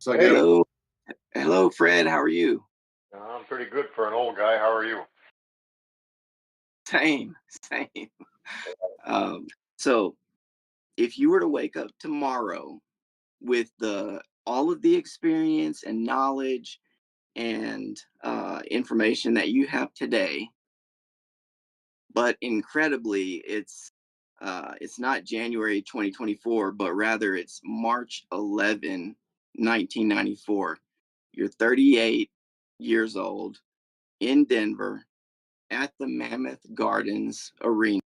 So I got Hey, Hello, hello, Fred. How are you? I'm pretty good for an old guy. How are you? Same, same. Um, so, if you were to wake up tomorrow with the all of the experience and knowledge and information that you have today, but incredibly, it's not January 2024, but rather it's March 11, 1994. You're 38 years old in Denver at the Mammoth Gardens Arena,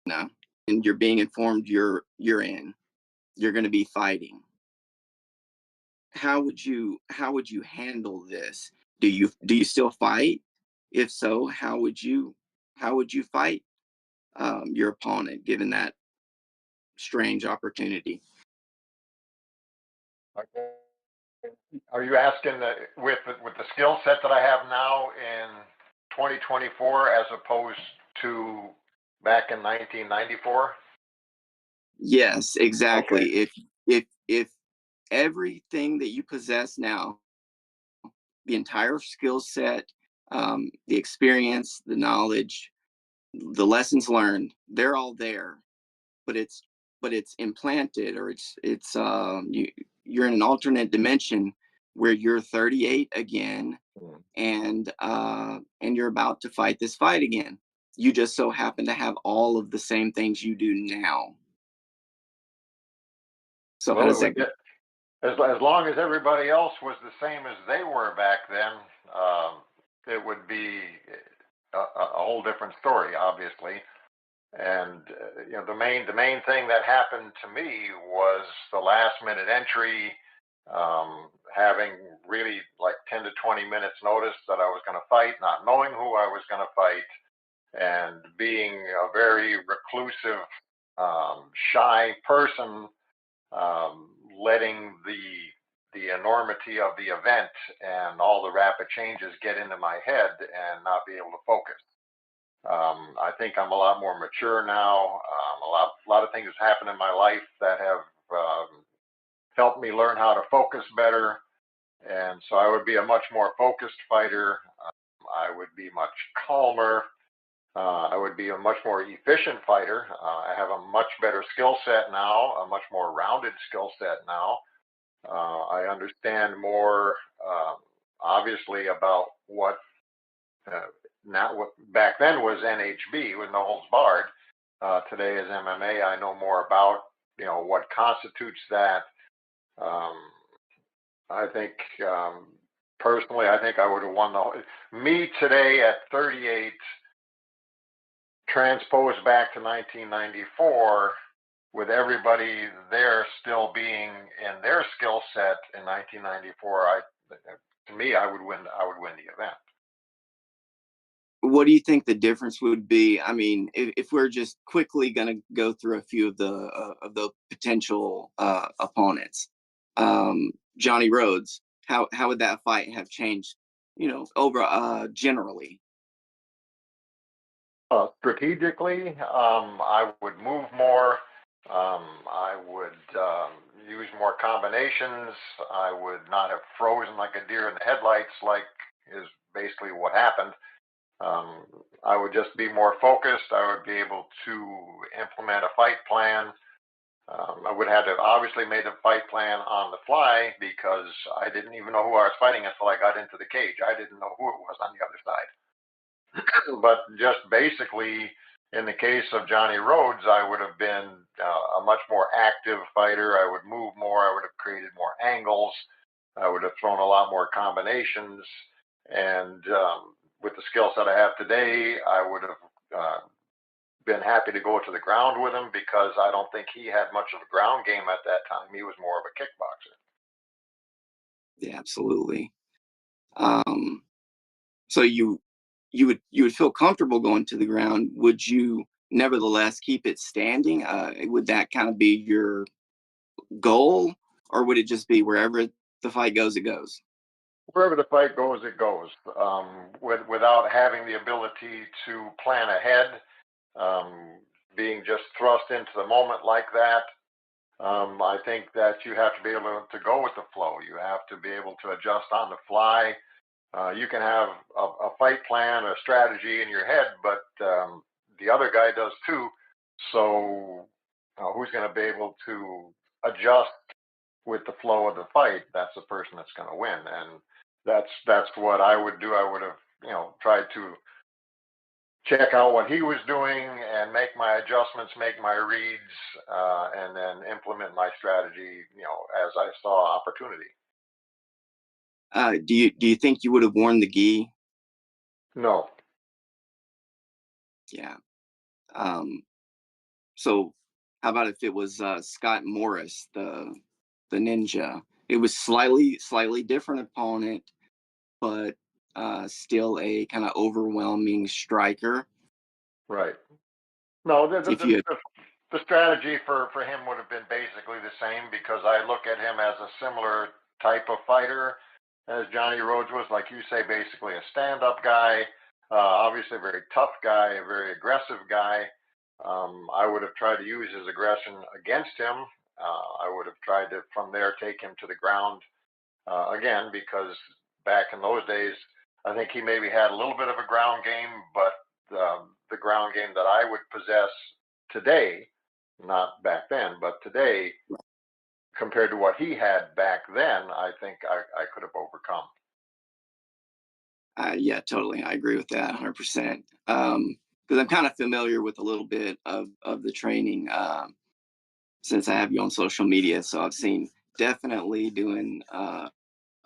and you're being informed you're in. You're going to be fighting. How would you handle this? Do you still fight? If so, how would you fight your opponent given that strange opportunity? Okay. Are you asking with the skill set that I have now in 2024 as opposed to back in 1994? Yes, Okay. exactly. If everything that you possess now, the entire skill set, the experience, the knowledge, the lessons learned, they're all there, but it's implanted, or you're in an alternate dimension where you're 38 again, Hmm. and you're about to fight this fight again. You just so happen to have all of the same things you do now. So how Well, does that go? as long as everybody else was the same as they were back then, um, it would be a whole different story, obviously. And the main thing that happened to me was the last minute entry, having really like 10 to 20 minutes notice that I was going to fight, not knowing who I was going to fight, and being a very reclusive, shy person, letting the enormity of the event and all the rapid changes get into my head and not be able to focus. I think I'm a lot more mature now. A lot of things have happened in my life that have helped me learn how to focus better, and so I would be a much more focused fighter. I would be much calmer. I would be a much more efficient fighter. I have a much better skill set now, a much more rounded skill set now. I understand more, obviously, about what uh, not what back then was NHB with no holds barred. Today is MMA. I know more about what constitutes that. Um, I think personally, I think I would have won me today at 38, transposed back to 1994. With everybody there still being in their skill set in 1994, to me, I would win. I would win the event. What do you think the difference would be? I mean, if we're just quickly going to go through a few of the potential opponents, Johnny Rhodes, how would that fight have changed? Over generally. Strategically, I would move more. I would use more combinations. I would not have frozen like a deer in the headlights, like is basically what happened. Um, I would just be more focused. I would be able to implement a fight plan. I would have to obviously made a fight plan on the fly because I didn't even know who I was fighting until I got into the cage. I didn't know who it was on the other side. But just basically, in the case of Johnny Rhodes, I would have been a much more active fighter. I would move more. I would have created more angles. I would have thrown a lot more combinations. And with the skill set I have today, I would have been happy to go to the ground with him because I don't think he had much of a ground game at that time. He was more of a kickboxer. Yeah, absolutely. Um, so you would feel comfortable going to the ground. Would you nevertheless keep it standing? Would that kind of be your goal, or would it just be wherever the fight goes, it goes? Wherever the fight goes, it goes. Without having the ability to plan ahead, being just thrust into the moment like that, I think that you have to be able to go with the flow. You have to be able to adjust on the fly. You can have a fight plan, a strategy in your head, but the other guy does too. So, who's going to be able to adjust with the flow of the fight? That's the person that's going to win, and that's what I would do. I would have, tried to check out what he was doing and make my adjustments, make my reads, and then implement my strategy, as I saw opportunity. Do you think you would have worn the gi? No. Yeah. Um, so how about if it was Scott Morris, the ninja? It was slightly different opponent, but still a kind of overwhelming striker. Right. No, If you had, the strategy for him would have been basically the same, because I look at him as a similar type of fighter as Johnny Rhodes was, like you say, basically a stand-up guy, obviously a very tough guy, a very aggressive guy. I would have tried to use his aggression against him. I would have tried to, from there, take him to the ground, again, because back in those days, I think he maybe had a little bit of a ground game, but the ground game that I would possess today, not back then, but today, compared to what he had back then, I think I could have overcome. yeah, totally, I agree with that 100%. Because I'm kind of familiar with a little bit of the training. Since I have you on social media, so I've seen definitely doing a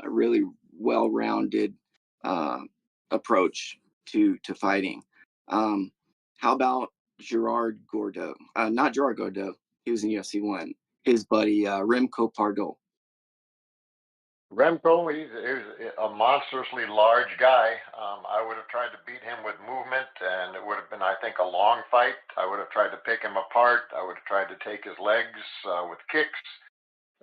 really well-rounded uh, approach to fighting. Um, how about Gerard Gordeau? Not Gerard Gordeau. He was in UFC one. His buddy Remco Pardo. Remco, he's a monstrously large guy. I would have tried to beat him with movement, and it would have been, I think, a long fight. I would have tried to pick him apart. I would have tried to take his legs with kicks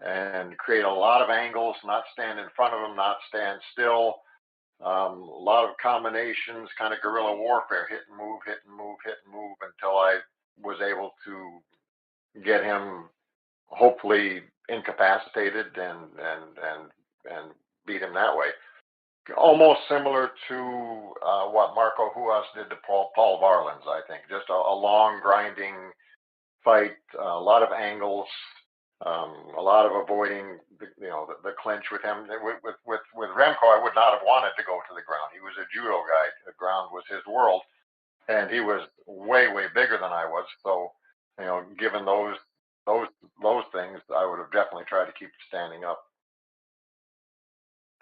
and create a lot of angles, not stand in front of him, not stand still. A lot of combinations, kind of guerrilla warfare, hit and move, hit and move, hit and move, until I was able to get him, hopefully, incapacitated and beat him that way. Almost similar to what Marco Huas did to Paul Varlins, I think. Just a long grinding fight, a lot of angles, a lot of avoiding the clinch with him. With Remco, I would not have wanted to go to the ground. He was a judo guy. The ground was his world, and he was way bigger than I was. So, given those those things, I would have definitely tried to keep standing up.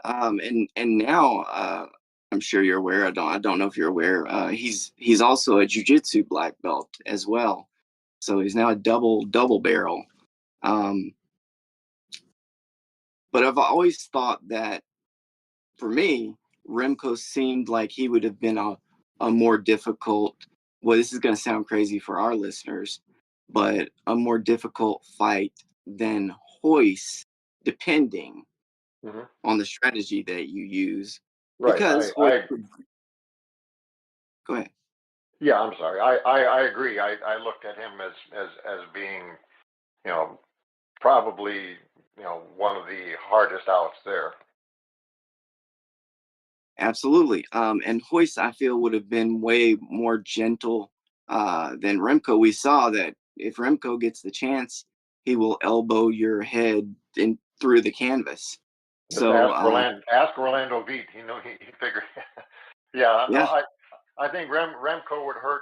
And now I'm sure you're aware. I don't know if you're aware. He's also a jujitsu black belt as well. So he's now a double barrel. Um, but I've always thought that for me, Remco seemed like he would have been a more difficult. Well, this is going to sound crazy for our listeners, but a more difficult fight than Hoist, depending Hmm. on the strategy that you use. Right. Because Hoist would go ahead. Yeah, I'm sorry. I agree. I looked at him as being, you know, probably, one of the hardest outs there. Absolutely. And Hoist, I feel, would have been way more gentle than Remco. We saw that if Remco gets the chance, he will elbow your head in through the canvas. Just So ask Orlando Veet. He figured. Yeah, no, yeah, I think Remco would hurt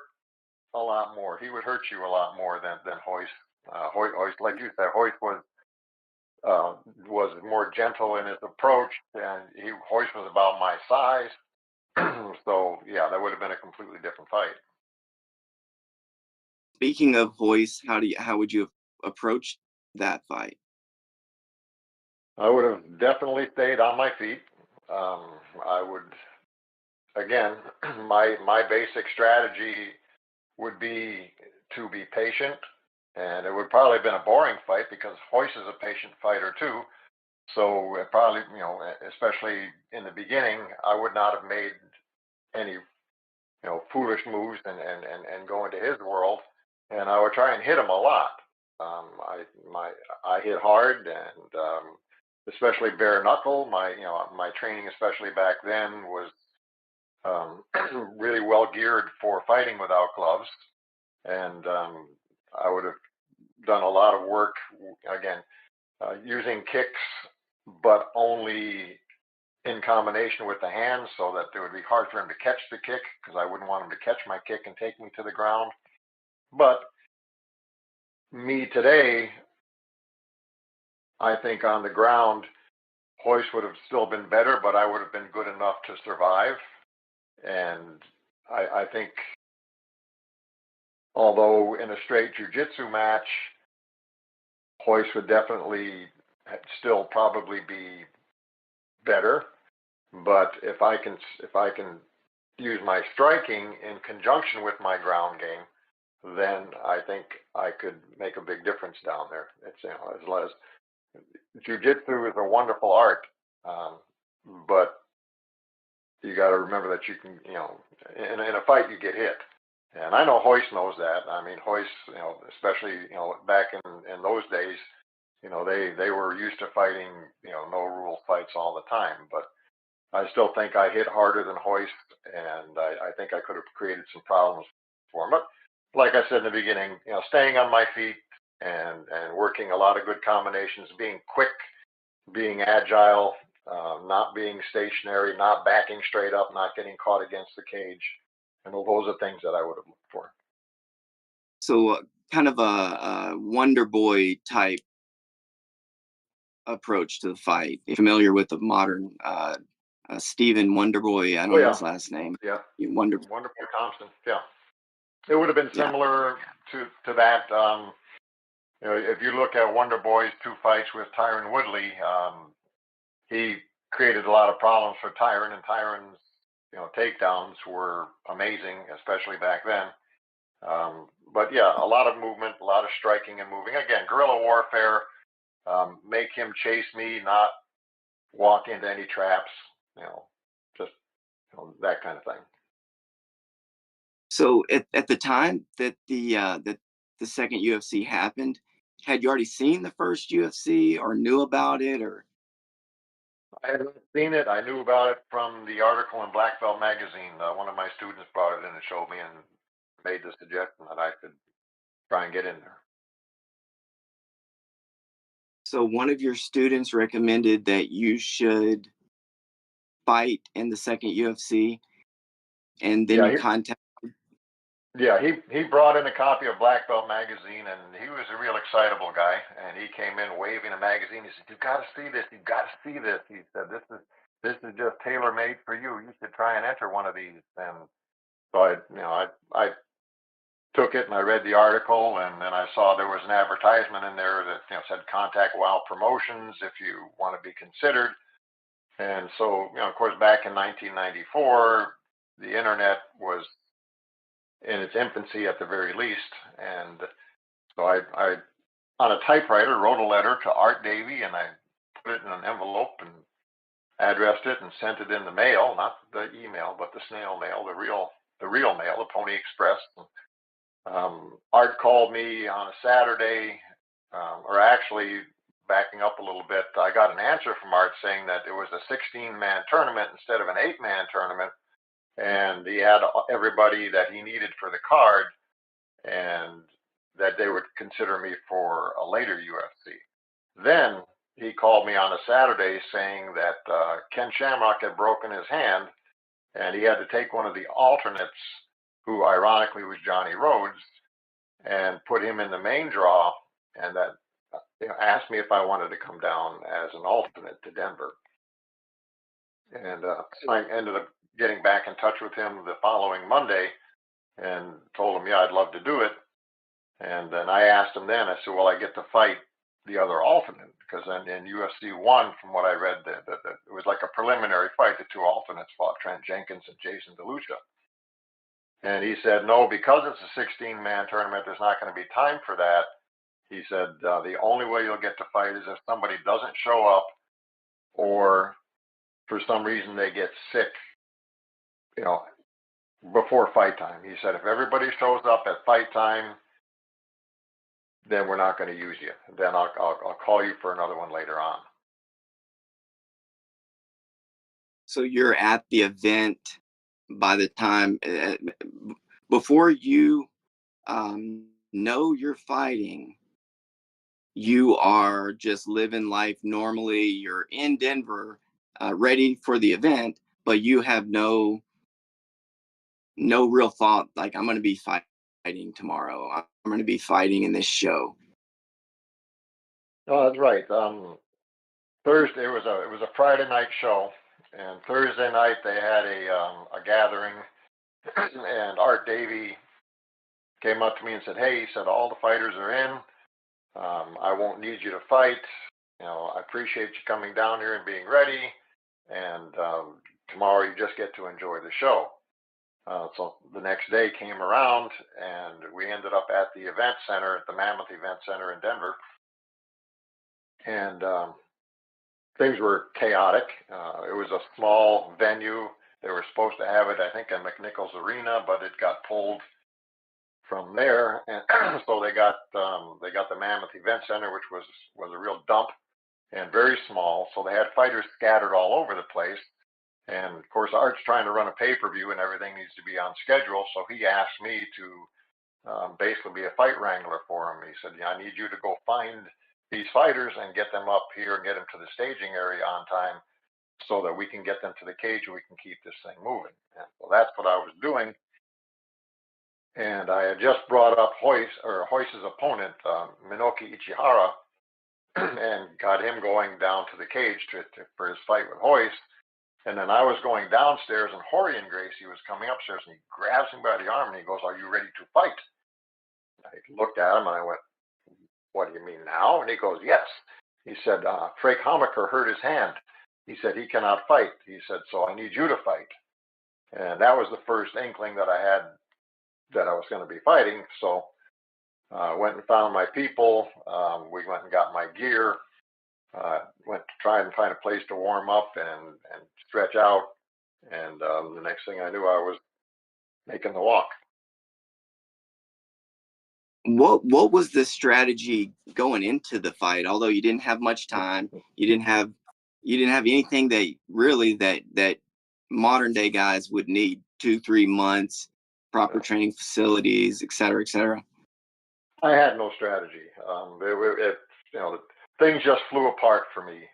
a lot more. He would hurt you a lot more than Hoist. Hoist, like you said, Hoist was more gentle in his approach, and Hoist was about my size. So yeah, that would have been a completely different fight. speaking of Hoist, how would you have approached that fight? I would have definitely stayed on my feet. I would, again, my basic strategy would be to be patient, and it would probably have been a boring fight because Hoist is a patient fighter too. So it probably, especially in the beginning, I would not have made any, foolish moves and go into his world, and I would try and hit him a lot. I hit hard, and especially bare knuckle. My training, especially back then, was um, really well geared for fighting without gloves, and I would have done a lot of work again using kicks, but only in combination with the hands, so that it would be hard for him to catch the kick because I wouldn't want him to catch my kick and take me to the ground. But me today, I think on the ground, Hoist would have still been better, but I would have been good enough to survive. And I think, although in a straight jujitsu match, Hoist would definitely still probably be better. But if I can use my striking in conjunction with my ground game, then I think I could make a big difference down there. It's, as jujitsu is a wonderful art, um, but you got to remember that you can, in a fight you get hit, and I know Hoist knows that. I mean, Hoist, especially back in those days, they were used to fighting, no rule fights all the time. But I still think I hit harder than Hoist, and I think I could have created some problems for him. But like I said in the beginning, staying on my feet and working a lot of good combinations, being quick, being agile, not being stationary, not backing straight up, not getting caught against the cage. And those are things that I would have looked for. So kind of a Wonder Boy type approach to the fight. Familiar with the modern Stephen Wonderboy? I Oh don't know yeah, his last name. yeah, Wonder. wonderful Thompson. Yeah, it would have been Yeah. similar to that. If you look at Wonder Boy's two fights with Tyron Woodley, he created a lot of problems for Tyron, and Tyron's takedowns were amazing, especially back then. But yeah, a lot of movement, a lot of striking and moving. Again, guerrilla warfare. Make him chase me, not walk into any traps. You know, just that kind of thing. So at the time that the second UFC happened, had you already seen the first UFC or knew about it or? I had not seen it. I knew about it from the article in Black Belt magazine. One of my students brought it in and showed me, and made the suggestion that I could try and get in there. So one of your students recommended that you should fight in the second UFC, and then Yeah, you contact. he brought in a copy of Black Belt magazine, and he was a real excitable guy. And he came in waving a magazine. He said, "You've got to see this. You've got to see this." He said, "This is just tailor made for you. You should try and enter one of these." And so I took it and I read the article, and then I saw there was an advertisement in there that said contact Wild Promotions if you want to be considered. And so of course, back in 1994, the internet was in its infancy at the very least, and so I on a typewriter wrote a letter to Art Davy, and I put it in an envelope and addressed it and sent it in the mail, not the email, but the snail mail, the real mail, the Pony Express. Art called me on a Saturday, or actually, backing up a little bit, I got an answer from Art saying that it was a 16-man tournament instead of an 8-man tournament, and he had everybody that he needed for the card, and that they would consider me for a later UFC. Then he called me on a Saturday saying that Ken Shamrock had broken his hand, and he had to take one of the alternates, who ironically was Johnny Rhodes, and put him in the main draw, and that asked me if I wanted to come down as an alternate to Denver. And I ended up getting back in touch with him the following Monday and told him, yeah, I'd love to do it. And then I asked him then, I said, well, I get to fight the other alternate, because in UFC 1, from what I read, that it was like a preliminary fight. The two alternates fought, Trent Jenkins and Jason DeLucia. And he said, no, because it's a 16-man tournament, there's not going to be time for that. He said, the only way you'll get to fight is if somebody doesn't show up, or for some reason they get sick, you know, before fight time. He said, if everybody shows up at fight time, then we're not going to use you. Then I'll call you for another one later on. So you're at the event by the time before you know you're fighting, you are just living life normally. You're in Denver, ready for the event, but you have no real thought like I'm going to be fighting tomorrow. I'm going to be fighting in this show. Oh, that's right. Thursday it was a Friday night show, and Thursday night they had a gathering, and Art Davey came up to me and said, "Hey," he said, "all the fighters are in. I won't need you to fight. I appreciate you coming down here and being ready. And tomorrow you just get to enjoy the show." So the next day came around, and we ended up at the event center, at the Mammoth Event Center in Denver, and things were chaotic. It was a small venue. They were supposed to have it, I think, in McNichols Arena, but it got pulled from there, and so they got the Mammoth Event Center, which was a real dump and very small. So they had fighters scattered all over the place. And of course, Art's trying to run a pay-per-view, and everything needs to be on schedule. So he asked me to basically be a fight wrangler for him. He said, "Yeah, I need you to go find these fighters and get them up here and get them to the staging area on time, so that we can get them to the cage and we can keep this thing moving." And so that's what I was doing. And I had just brought up Hoist's opponent, Minoki Ichihara, and got him going down to the cage for his fight with Hoist. And then I was going downstairs, and Horian Gracie was coming upstairs, and he grabs him by the arm and he goes, "Are you ready to fight?" I looked at him and I went, "What do you mean now?" And he goes, "Yes." He said, "Frank Hamaker hurt his hand." He said, "He cannot fight." He said, "So I need you to fight." And that was the first inkling that I had that I was going to be fighting. So I went and found my people. We went and got my gear. Went to try and find a place to warm up and stretch out. And the next thing I knew, I was making the walk. What was the strategy going into the fight? Although you didn't have much time, you didn't have anything that really that modern day guys would need 2 3 months, proper training facilities, et cetera, et cetera. I had no strategy. Things just flew apart for me.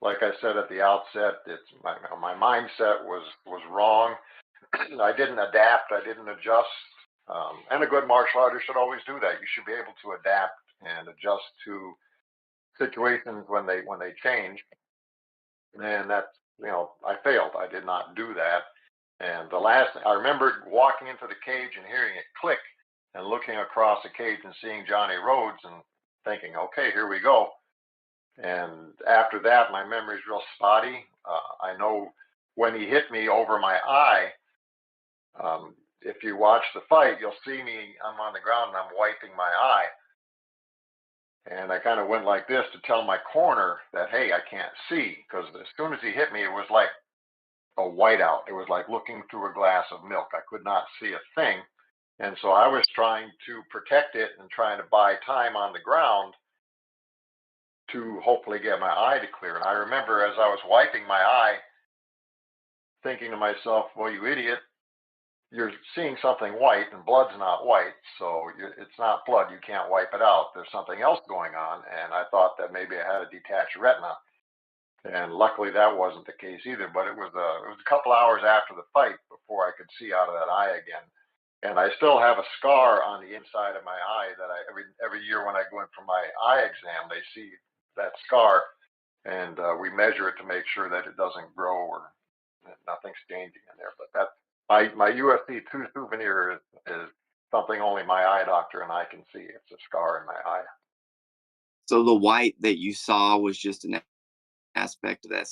Like I said at the outset, it's my mindset was wrong. I didn't adapt. I didn't adjust. And a good martial artist should always do that. You should be able to adapt and adjust to situations when they change. And I failed. I did not do that. And the last I remember walking into the cage and hearing it click, and looking across the cage and seeing Johnny Rhodes and thinking, "Okay, here we go." And after that, my memory's real spotty. I know when he hit me over my eye. If you watch the fight, you'll see me. I'm on the ground and I'm wiping my eye, and I kind of went like this to tell my corner that, "Hey, I can't see," because as soon as he hit me, it was like a whiteout. It was like looking through a glass of milk. I could not see a thing. And so I was trying to protect it and trying to buy time on the ground to hopefully get my eye to clear. And I remember as I was wiping my eye, thinking to myself, "Well, you idiot, you're seeing something white and blood's not white. So it's not blood. You can't wipe it out. There's something else going on." And I thought that maybe I had a detached retina. And luckily that wasn't the case either. But it was a couple hours after the fight before I could see out of that eye again. And I still have a scar on the inside of my eye that every year when I go in for my eye exam, they see that scar, and we measure it to make sure that it doesn't grow or that nothing's changing in there. But that my UFC 2 souvenir is something only my eye doctor and I can see. It's a scar in my eye. So the white that you saw was just an aspect of that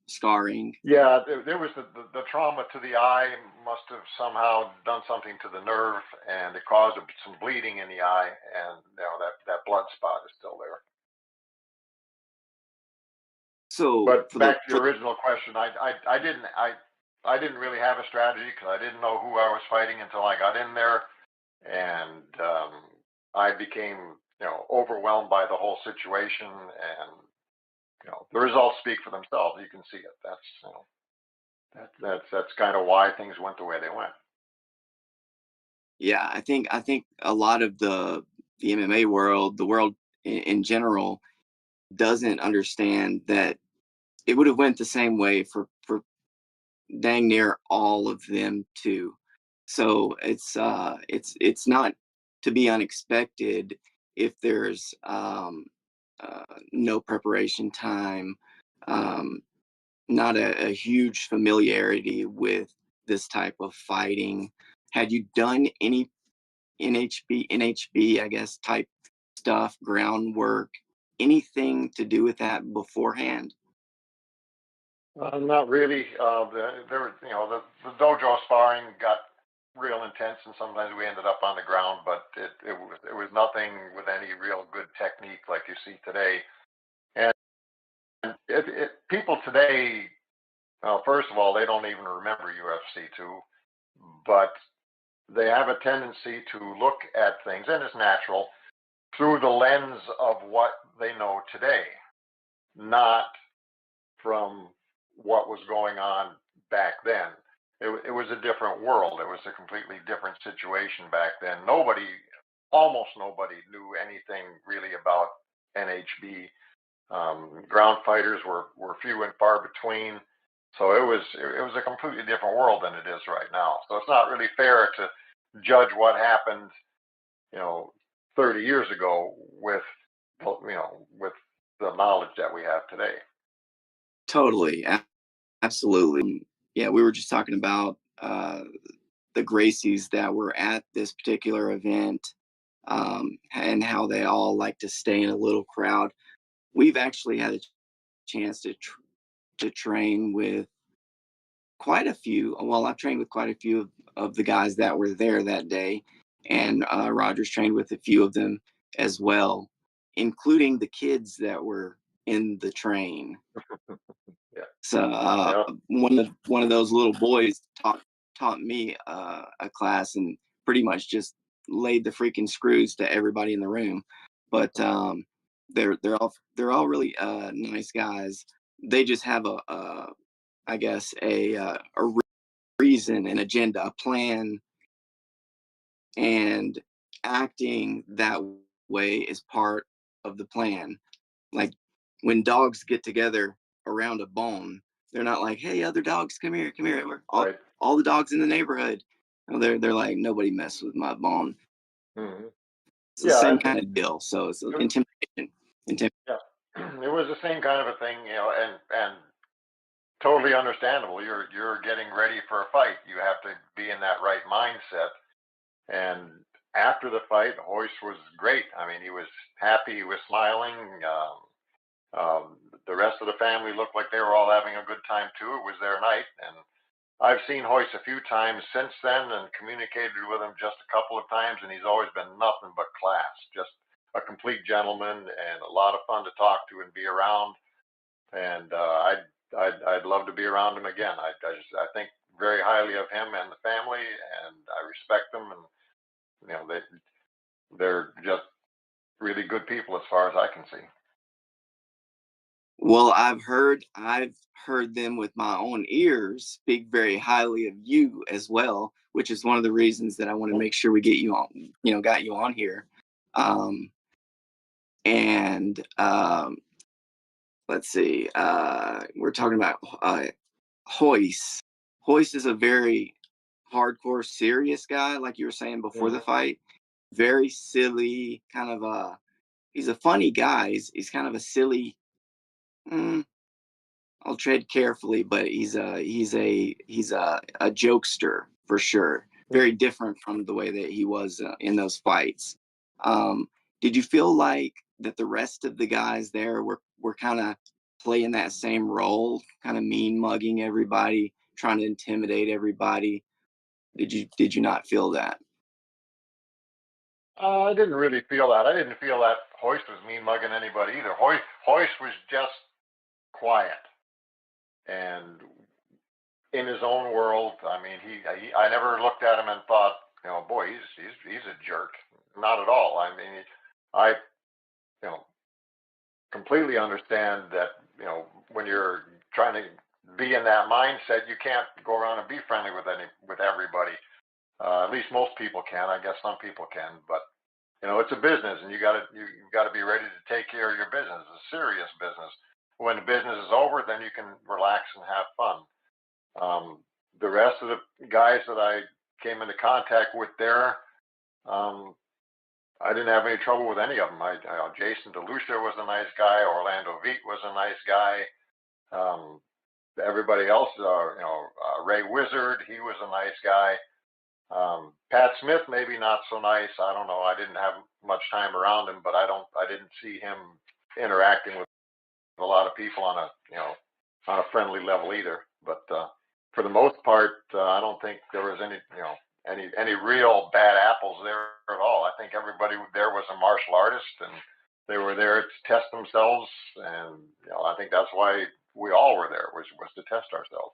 scarring. Yeah, there was the trauma to the eye must have somehow done something to the nerve, and it caused some bleeding in the eye, and that blood spot is still there. So But back to your original question, I didn't really have a strategy because I didn't know who I was fighting until I got in there, and I became, overwhelmed by the whole situation, and the results speak for themselves. You can see it. That's kind of why things went the way they went. Yeah, I think a lot of the MMA world, the world in general, doesn't understand that it would have went the same way for dang near all of them too. So it's not to be unexpected if there's no preparation time, um, not a huge familiarity with this type of fighting. Had you done any NHB, I guess, type stuff, groundwork, anything to do with that beforehand? Not really. There was, the dojo sparring got real intense, and sometimes we ended up on the ground. But it was nothing with any real good technique like you see today. And people today, first of all, they don't even remember UFC too, but they have a tendency to look at things, and it's natural, through the lens of what they know today, not from what was going on back then. It was a different world. It was a completely different situation back then. Almost nobody knew anything really about NHB. Ground fighters were few and far between. So it was a completely different world than it is right now. So it's not really fair to judge what happened, you know, 30 years ago with the knowledge that we have today. Totally, absolutely. Yeah, we were just talking about the Gracies that were at this particular event, and how they all like to stay in a little crowd. We've actually had a chance to train with quite a few. Well, I've trained with quite a few of the guys that were there that day, and Rogers trained with a few of them as well, including the kids that were in the train. Yeah. So Yeah. one of those little boys taught me a class and pretty much just laid the freaking screws to everybody in the room. But they're all really nice guys. They just have I guess a reason, an agenda, a plan, and acting that way is part of the plan. Like when dogs get together around a bone, they're not like, "Hey, other dogs, come here, come here." We're Right. all the dogs in the neighborhood. No, they're like, "Nobody mess with my bone." Hmm. It's the Yeah. same And kind of deal. So it's it, intimidation. yeah, it was the same kind of a thing, and totally understandable. You're getting ready for a fight. You have to be in that right mindset. And after the fight, Hoist was great. I mean, he was happy. He was smiling. The rest of the family looked like they were all having a good time too. It was their night, and I've seen Hoist a few times since then and communicated with him just a couple of times, and he's always been nothing but class. Just a complete gentleman and a lot of fun to talk to and be around. And I'd love to be around him again. I think very highly of him and the family, and I respect them. And they're just really good people as far as I can see. Well, I've heard them with my own ears speak very highly of you as well, which is one of the reasons that I want to Well, make sure we get you on, got you on here. Um, and let's see, we're talking about Hoist. Hoist is a very hardcore, serious guy, like you were saying before the mhm. fight. Very silly, kind of a. He's a funny guy. He's kind of a silly. mm, I'll tread carefully, but he's a jokester for sure. Very different from the way that he was in those fights. Um, did you feel like that the rest of the guys there were kind of playing that same role, kind of mean mugging everybody, trying to intimidate everybody? Did you not feel that? I didn't really feel that. I didn't feel that Hoist was mean mugging anybody either. Hoist was just quiet and in his own world. I mean, I never looked at him and thought, boy, he's a jerk. not at all. I mean, I, you know, completely understand that, when you're trying to be in that mindset, you can't go around and be friendly with everybody. At least most people can. I guess some people can, but it's a business, and you've got to be ready to take care of your business. It's a serious business. When the business is over, then you can relax and have fun. The rest of the guys that I came into contact with there, um, I didn't have any trouble with any of them. Jason DeLucia was a nice guy. Orlando Veet was a nice guy. Um, Everybody else, Ray Wizard, he was a nice guy. Pat Smith, maybe not so nice. I don't know. I didn't have much time around him, but I didn't see him interacting with a lot of people on a friendly level either. But for the most part, I don't think there was any real bad apples there at all. I think everybody there was a martial artist, and they were there to test themselves, and I think that's why we all were there, was to test ourselves.